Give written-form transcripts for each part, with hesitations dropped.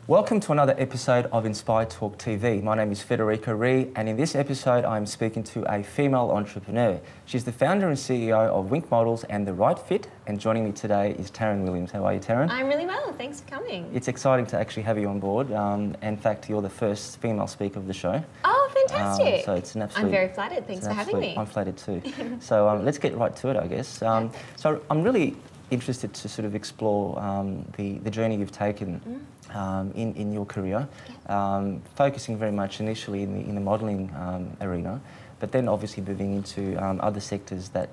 Welcome to another episode of InspireTalkTV. My name is Federico, and in this episode I'm speaking to a female entrepreneur. She's the founder and CEO of Wink Models and the Rightfit, and joining me today is Taryn Williams. How are you, Taryn? I'm really well, thanks for coming. It's exciting to actually have you on board. In fact, you're the first female speaker of the show. Oh, fantastic. So it's an absolute... I'm very flattered, thanks for having me. I'm flattered too. So let's get right to it, I guess. So I'm really interested to sort of explore the journey you've taken in your career, focusing very much initially in the modelling arena, but then obviously moving into other sectors that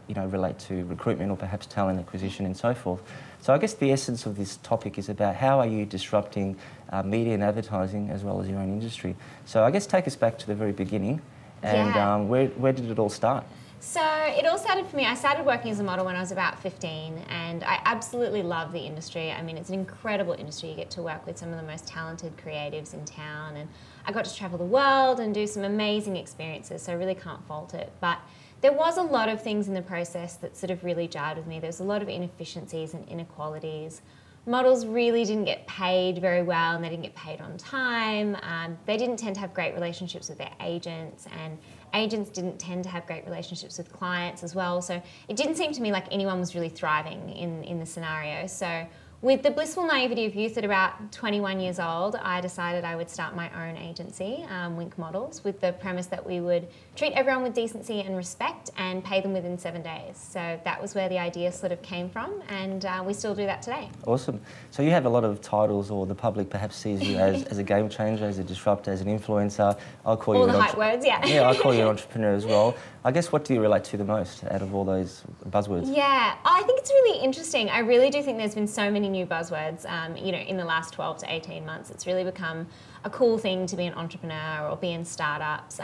relate to recruitment or perhaps talent acquisition and so forth. So I guess the essence of this topic is about how are you disrupting media and advertising as well as your own industry. So I guess take us back to the very beginning, and where did it all start? So it all started for me, I started working as a model when I was about 15, and I absolutely love the industry. I mean, it's an incredible industry. You get to work with some of the most talented creatives in town, and I got to travel the world and do some amazing experiences, so I really can't fault it. But there was a lot of things in the process that sort of really jarred with me. There was a lot of inefficiencies and inequalities. Models really didn't get paid very well, and they didn't get paid on time. They didn't tend to have great relationships with their agents, and agents didn't tend to have great relationships with clients as well. So it didn't seem to me like anyone was really thriving in the scenario. So with the blissful naivety of youth at about 21 years old, I decided I would start my own agency, Wink Models, with the premise that we would treat everyone with decency and respect and pay them within 7 days. So that was where the idea sort of came from, and we still do that today. Awesome. So you have a lot of titles, or the public perhaps sees you as a game changer, as a disruptor, as an influencer. I'll call you all the hype words, yeah. Yeah, I'll call you an entrepreneur as well. I guess, what do you relate to the most out of all those buzzwords? Yeah, I think it's really interesting. I really do think there's been so many new buzzwords, in the last 12 to 18 months. It's really become a cool thing to be an entrepreneur or be in startups.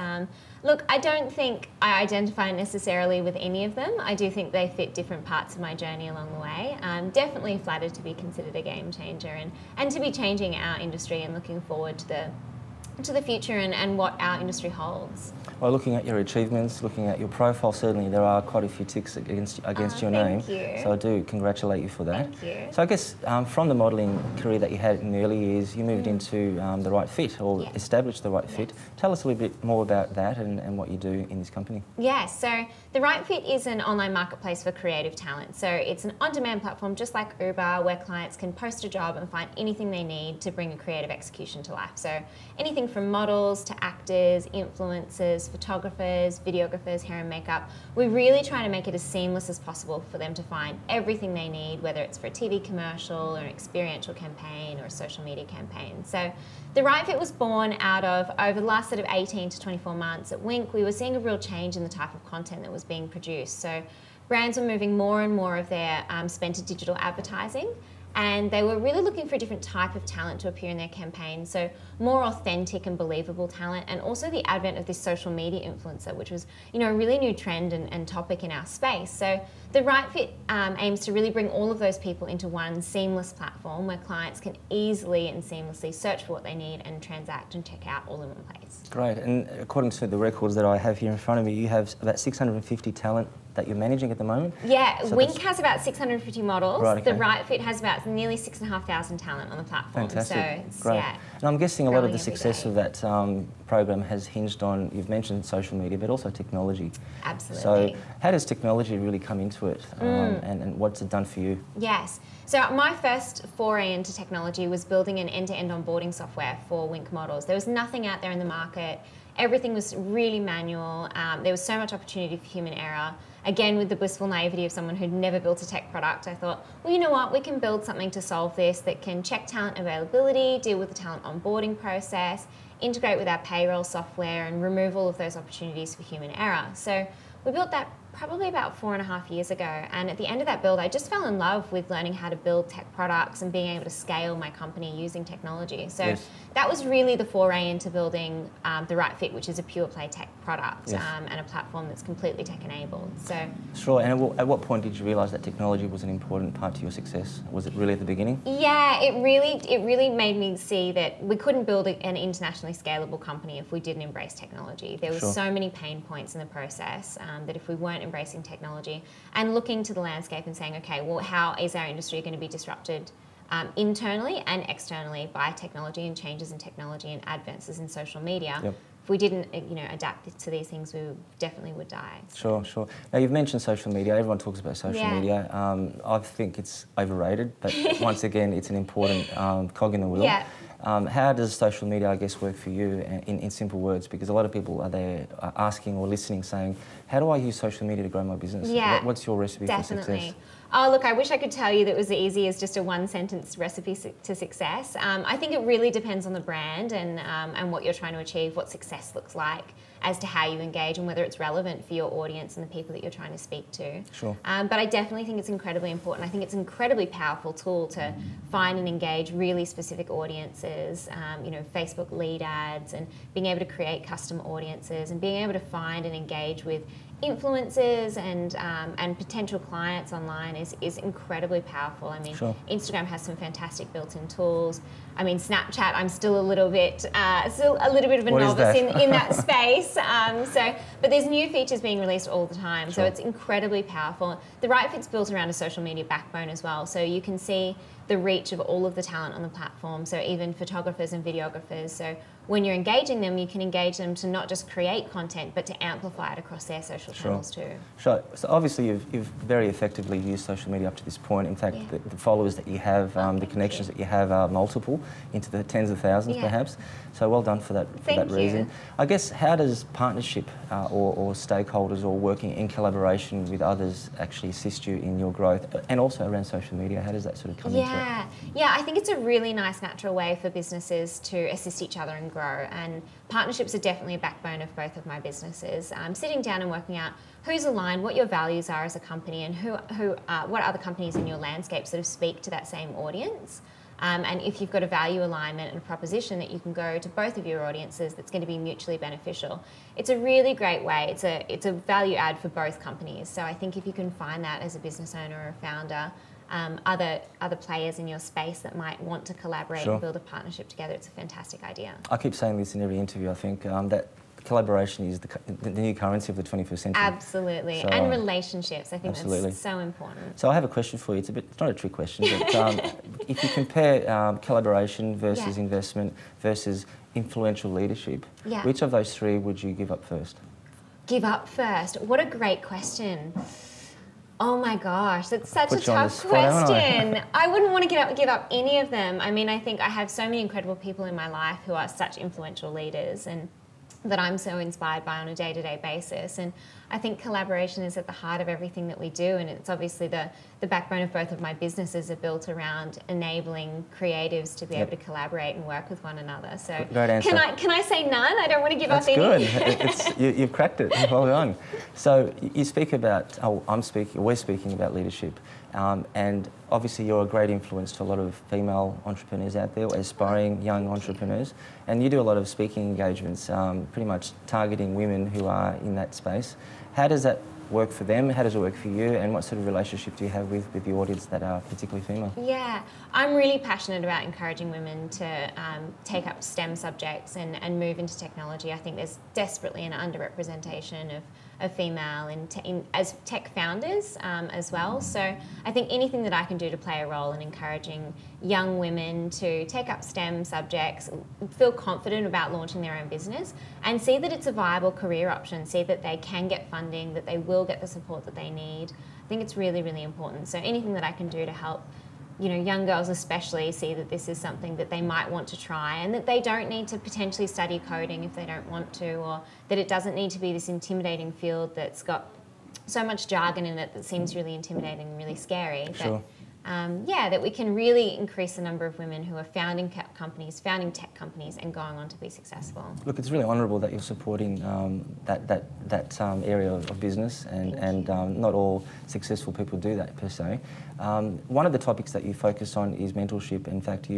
Look, I don't think I identify necessarily with any of them. I do think they fit different parts of my journey along the way. I'm definitely flattered to be considered a game changer and to be changing our industry and looking forward to the future and what our industry holds. Well, looking at your achievements, looking at your profile, certainly there are quite a few ticks against your name. Thank you. So I do congratulate you for that. Thank you. So I guess from the modelling career that you had in the early years, you moved into the Rightfit, or established the Rightfit. Yes. Tell us a little bit more about that and what you do in this company. Yes, so the Rightfit is an online marketplace for creative talent. So it's an on-demand platform just like Uber, where clients can post a job and find anything they need to bring a creative execution to life. So anything from models to actors, influencers, photographers, videographers, hair and makeup. We really try to make it as seamless as possible for them to find everything they need, whether it's for a TV commercial or an experiential campaign or a social media campaign. So the Rightfit was born out of, over the last sort of 18 to 24 months at Wink, we were seeing a real change in the type of content that was being produced. So brands were moving more and more of their spend to digital advertising, and they were really looking for a different type of talent to appear in their campaigns, so more authentic and believable talent, and also the advent of this social media influencer, which was, a really new trend and topic in our space. So the Rightfit aims to really bring all of those people into one seamless platform where clients can easily and seamlessly search for what they need and transact and check out all in one place. Great, and according to the records that I have here in front of me, you have about 650 talent that you're managing at the moment? Yeah, so Wink has about 650 models. Right, okay. The Rightfit has about nearly 6,500 talent on the platform. Fantastic. So it's, great. Yeah, and I'm guessing a lot of the growing success every of that program has hinged on, you've mentioned social media, but also technology. Absolutely. So how does technology really come into it, and what's it done for you? Yes. So my first foray into technology was building an end-to-end onboarding software for Wink Models. There was nothing out there in the market. Everything was really manual. There was so much opportunity for human error. Again, with the blissful naivety of someone who'd never built a tech product, I thought, well, you know what, we can build something to solve this that can check talent availability, deal with the talent onboarding process, integrate with our payroll software, and remove all of those opportunities for human error. So we built that probably about 4.5 years ago, and at the end of that build I just fell in love with learning how to build tech products and being able to scale my company using technology. So that was really the foray into building the Rightfit, which is a pure play tech product and a platform that's completely tech enabled. So sure. And at what point did you realise that technology was an important part to your success? Was it really at the beginning? Yeah, it really made me see that we couldn't build an internationally scalable company if we didn't embrace technology. There were so many pain points in the process that if we weren't embracing technology and looking to the landscape and saying, okay, well, how is our industry going to be disrupted internally and externally by technology and changes in technology and advances in social media. Yep. If we didn't, adapt to these things, we definitely would die. So. Sure. Now, you've mentioned social media. Everyone talks about social media. I think it's overrated, but once again, it's an important cog in the wheel. Yeah. How does social media, I guess, work for you in simple words? Because a lot of people are there asking or listening saying, how do I use social media to grow my business? Yeah, what's your recipe for success? Oh, look, I wish I could tell you that it was as easy as just a one-sentence recipe to success. I think it really depends on the brand and what you're trying to achieve, what success looks like, as to how you engage and whether it's relevant for your audience and the people that you're trying to speak to. Sure. But I definitely think it's incredibly important. I think it's an incredibly powerful tool to find and engage really specific audiences, Facebook lead ads, and being able to create custom audiences and being able to find and engage with influencers and potential clients online is incredibly powerful. I mean, sure. Instagram has some fantastic built-in tools. I mean, Snapchat, I'm still a little bit of a novice in that space. But there's new features being released all the time, sure. so it's incredibly powerful. The Rightfit's built around a social media backbone as well, so you can see the reach of all of the talent on the platform, so even photographers and videographers. So when you're engaging them, you can engage them to not just create content, but to amplify it across their social channels too. Sure. So obviously you've very effectively used social media up to this point. In fact, the followers that you have, the connections that you have are multiple, into the tens of thousands perhaps. So well done for that reason. I guess, how does partnership or stakeholders or working in collaboration with others actually assist you in your growth, and also around social media? How does that sort of come into it? Yeah, I think it's a really nice natural way for businesses to assist each other and grow, and partnerships are definitely a backbone of both of my businesses. Sitting down and working out who's aligned, what your values are as a company, and what other companies in your landscape sort of speak to that same audience. And if you've got a value alignment and a proposition that you can go to both of your audiences that's going to be mutually beneficial, it's a really great way. It's a value add for both companies. So I think if you can find that as a business owner or a founder, other players in your space that might want to collaborate and build a partnership together, it's a fantastic idea. I keep saying this in every interview, I think, that collaboration is the new currency of the 21st century. Absolutely. So, and relationships, I think that's so important. So I have a question for you. It's not a trick question, but if you compare collaboration versus investment versus influential leadership, which of those three would you give up first? Give up first? What a great question. Oh my gosh, that's such a tough question. I wouldn't want to give up any of them. I mean, I think I have so many incredible people in my life who are such influential leaders and that I'm so inspired by on a day-to-day basis. And I think collaboration is at the heart of everything that we do, and it's obviously the backbone of both of my businesses are built around enabling creatives to be able to collaborate and work with one another. So great answer. Can I say none? I don't want to give up any. That's good. You've cracked it. Well done. So you speak about, we're speaking about leadership, and obviously you're a great influence to a lot of female entrepreneurs out there, aspiring young entrepreneurs, and you do a lot of speaking engagements, pretty much targeting women who are in that space. How does that work for them? How does it work for you? And what sort of relationship do you have with the audience that are particularly female? Yeah, I'm really passionate about encouraging women to take up STEM subjects and move into technology. I think there's desperately an underrepresentation of female as tech founders as well. So I think anything that I can do to play a role in encouraging young women to take up STEM subjects, feel confident about launching their own business, and see that it's a viable career option, see that they can get funding, that they will get the support that they need. I think it's really, really important. So anything that I can do to help young girls especially see that this is something that they might want to try, and that they don't need to potentially study coding if they don't want to, or that it doesn't need to be this intimidating field that's got so much jargon in it that seems really intimidating and really scary. Sure. That we can really increase the number of women who are founding tech companies and going on to be successful. Look, it's really honourable that you're supporting that area of business, and not all successful people do that per se. One of the topics that you focus on is mentorship. In fact,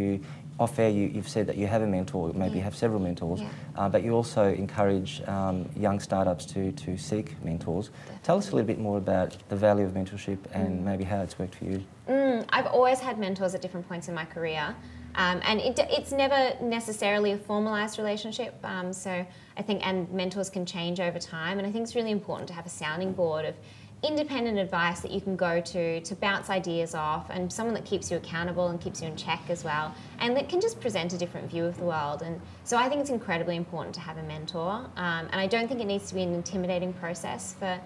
off-air you've said that you have a mentor, maybe you have several mentors, but you also encourage young startups to seek mentors. Definitely. Tell us a little bit more about the value of mentorship and maybe how it's worked for you. I've always had mentors at different points in my career, and it's never necessarily a formalised relationship, so I think, and mentors can change over time, and I think it's really important to have a sounding board of independent advice that you can go to bounce ideas off, and someone that keeps you accountable and keeps you in check as well, and that can just present a different view of the world. And so I think it's incredibly important to have a mentor, and I don't think it needs to be an intimidating process for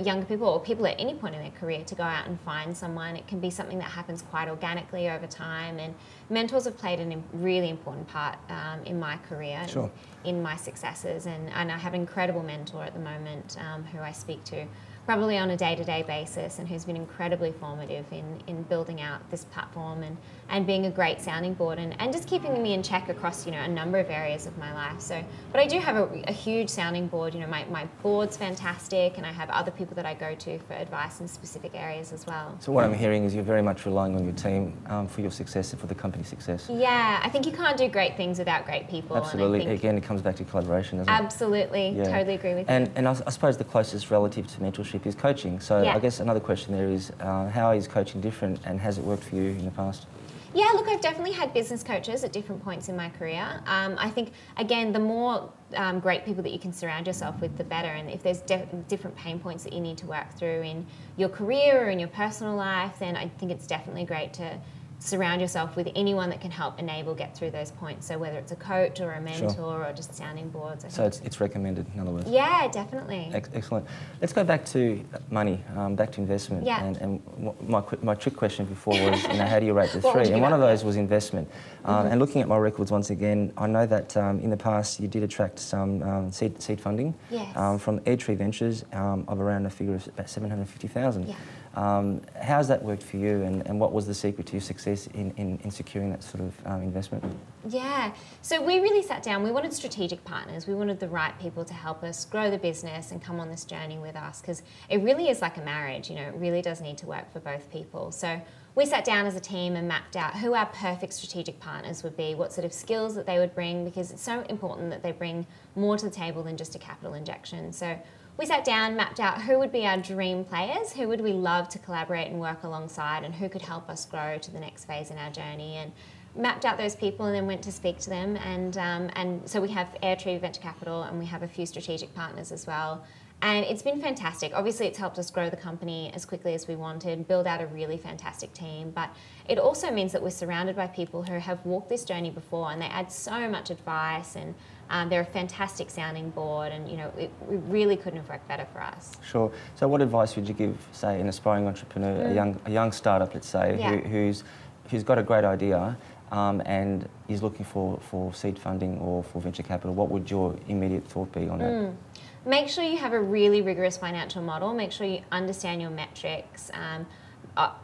younger people or people at any point in their career to go out and find someone. It can be something that happens quite organically over time, and mentors have played a really important part in my career, sure. in my successes, and I have an incredible mentor at the moment who I speak to probably on a day-to-day basis, and who's been incredibly formative in building out this platform and being a great sounding board and just keeping me in check across, you know, a number of areas of my life. So, but I do have a huge sounding board. You know, my board's fantastic, and I have other people that I go to for advice in specific areas as well. So what I'm hearing is you're very much relying on your team for your success and for the company's success. Yeah, I think you can't do great things without great people. Absolutely. And I think again, it comes back to collaboration, doesn't it? Absolutely. Yeah. Totally agree with you. And I suppose the closest relative to mentorship is coaching. So yeah. I guess another question there is, how is coaching different, and has it worked for you in the past? Yeah, look, I've definitely had business coaches at different points in my career. I think, again, the more great people that you can surround yourself with, the better. And if there's different pain points that you need to work through in your career or in your personal life, then I think it's definitely great to surround yourself with anyone that can help get through those points. So whether it's a coach or a mentor sure. or just sounding boards. So it's recommended, in other words? Yeah, definitely. Excellent. Let's go back to money, back to investment. Yeah. And my trick question before was, you know, how do you rate the three? And one of those was investment. And looking at my records once again, I know that in the past you did attract some seed funding yes. From Airtree Ventures of around a figure of about 750,000. Yeah. How's that worked for you, and what was the secret to your success in securing that sort of investment? Yeah, so we really sat down. We wanted strategic partners. We wanted the right people to help us grow the business and come on this journey with us, because it really is like a marriage, you know, it really does need to work for both people. So we sat down as a team and mapped out who our perfect strategic partners would be, what sort of skills that they would bring, because it's so important that they bring more to the table than just a capital injection. So we sat down, mapped out who would be our dream players, who would we love to collaborate and work alongside, and who could help us grow to the next phase in our journey, and mapped out those people and then went to speak to them. And so we have Airtree Venture Capital, and we have a few strategic partners as well. And it's been fantastic. Obviously, it's helped us grow the company as quickly as we wanted, build out a really fantastic team. But it also means that we're surrounded by people who have walked this journey before, and they add so much advice, and they're a fantastic sounding board, and you know, it really couldn't have worked better for us. Sure. So what advice would you give, say, an aspiring entrepreneur, a young startup, let's say, yeah. who's got a great idea and is looking for seed funding or for venture capital? What would your immediate thought be on that? Make sure you have a really rigorous financial model. Make sure you understand your metrics.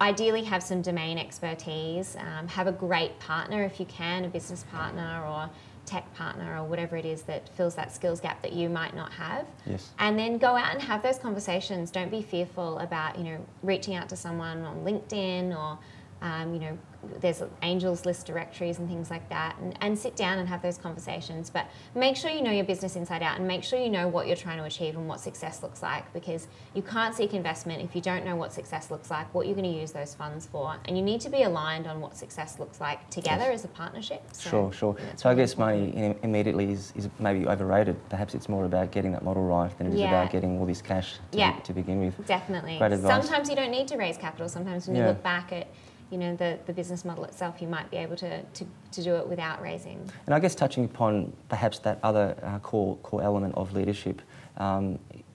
Ideally have some domain expertise. Have a great partner if you can, a business partner or tech partner or whatever it is that fills that skills gap that you might not have. Yes. And then go out and have those conversations. Don't be fearful about, you know, reaching out to someone on LinkedIn or you know, there's angels list directories and things like that, and sit down and have those conversations. But make sure you know your business inside out, and make sure you know what you're trying to achieve and what success looks like, because you can't seek investment if you don't know what success looks like, what you're going to use those funds for, and you need to be aligned on what success looks like together yes. as a partnership. So, sure. So really I guess money immediately is maybe overrated. Perhaps it's more about getting that model right than it is about getting all this cash to begin with. Definitely. Great advice. Sometimes you don't need to raise capital. Sometimes when you look back at, you know, the business model itself, you might be able to do it without raising. And I guess touching upon perhaps that other core element of leadership,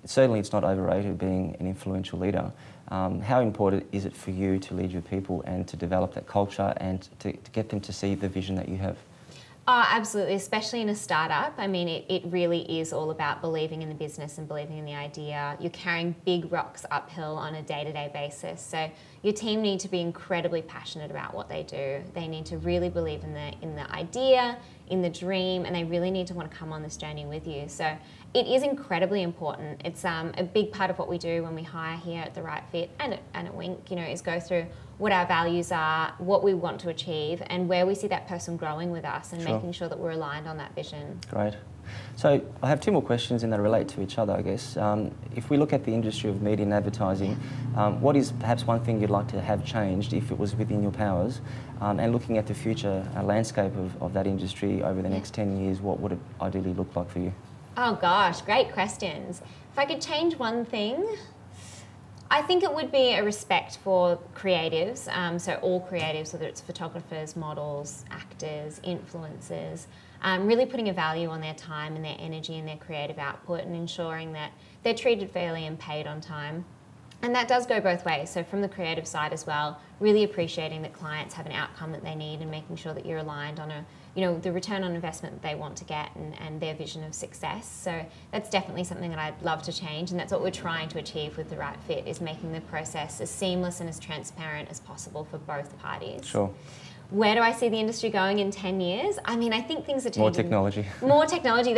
certainly it's not overrated being an influential leader. How important is it for you to lead your people and to develop that culture and to get them to see the vision that you have? Oh, absolutely, especially in a startup. I mean, it really is all about believing in the business and believing in the idea. You're carrying big rocks uphill on a day-to-day basis. So your team need to be incredibly passionate about what they do. They need to really believe in the idea, in the dream, and they really need to want to come on this journey with you. So it is incredibly important. It's a big part of what we do when we hire here at the Rightfit and at Wink, you know, is go through what our values are, what we want to achieve, and where we see that person growing with us, and making sure that we're aligned on that vision. Great. So I have two more questions, and they relate to each other, I guess. If we look at the industry of media and advertising, what is perhaps one thing you'd like to have changed if it was within your powers? And looking at the future landscape of that industry over the next 10 years, what would it ideally look like for you? Oh gosh, great questions. If I could change one thing, I think it would be a respect for creatives, so all creatives, whether it's photographers, models, actors, influencers, really putting a value on their time and their energy and their creative output and ensuring that they're treated fairly and paid on time. And that does go both ways. So from the creative side as well, really appreciating that clients have an outcome that they need and making sure that you're aligned on the return on investment that they want to get and their vision of success. So that's definitely something that I'd love to change, and that's what we're trying to achieve with the Rightfit, is making the process as seamless and as transparent as possible for both parties. Sure. Where do I see the industry going in 10 years? I mean, I think things are changing. More technology. More technology.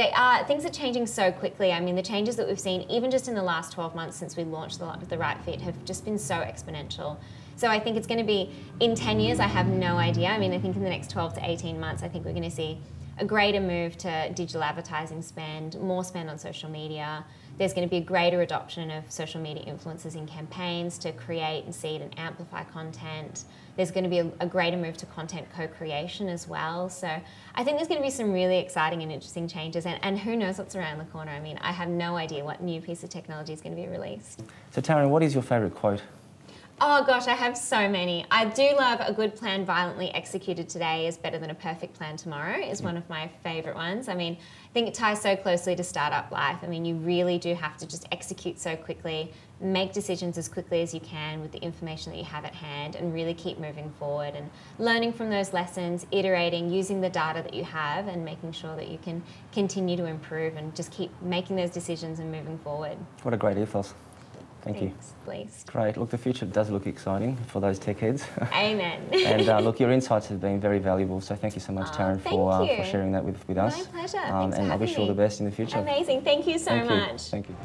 Things are changing so quickly. I mean, the changes that we've seen, even just in the last 12 months since we launched the Rightfit, have just been so exponential. So I think it's going to be, in 10 years, I have no idea. I mean, I think in the next 12 to 18 months, I think we're going to see a greater move to digital advertising spend, more spend on social media. There's going to be a greater adoption of social media influencers in campaigns to create and seed and amplify content. There's going to be a greater move to content co-creation as well. So I think there's going to be some really exciting and interesting changes, and who knows what's around the corner. I mean, I have no idea what new piece of technology is going to be released. So Taryn, what is your favourite quote? Oh gosh, I have so many. I do love "a good plan violently executed today is better than a perfect plan tomorrow" is one of my favourite ones. I mean, I think it ties so closely to startup life. I mean, you really do have to just execute so quickly, make decisions as quickly as you can with the information that you have at hand, and really keep moving forward and learning from those lessons, iterating, using the data that you have, and making sure that you can continue to improve and just keep making those decisions and moving forward. What a great ethos. Thank you. Please. Great. Look, the future does look exciting for those tech heads. Amen. And look, your insights have been very valuable, so thank you so much, Taryn, for sharing that with us. My pleasure. And I wish you all the best in the future. Amazing. Thank you so much. Thank you.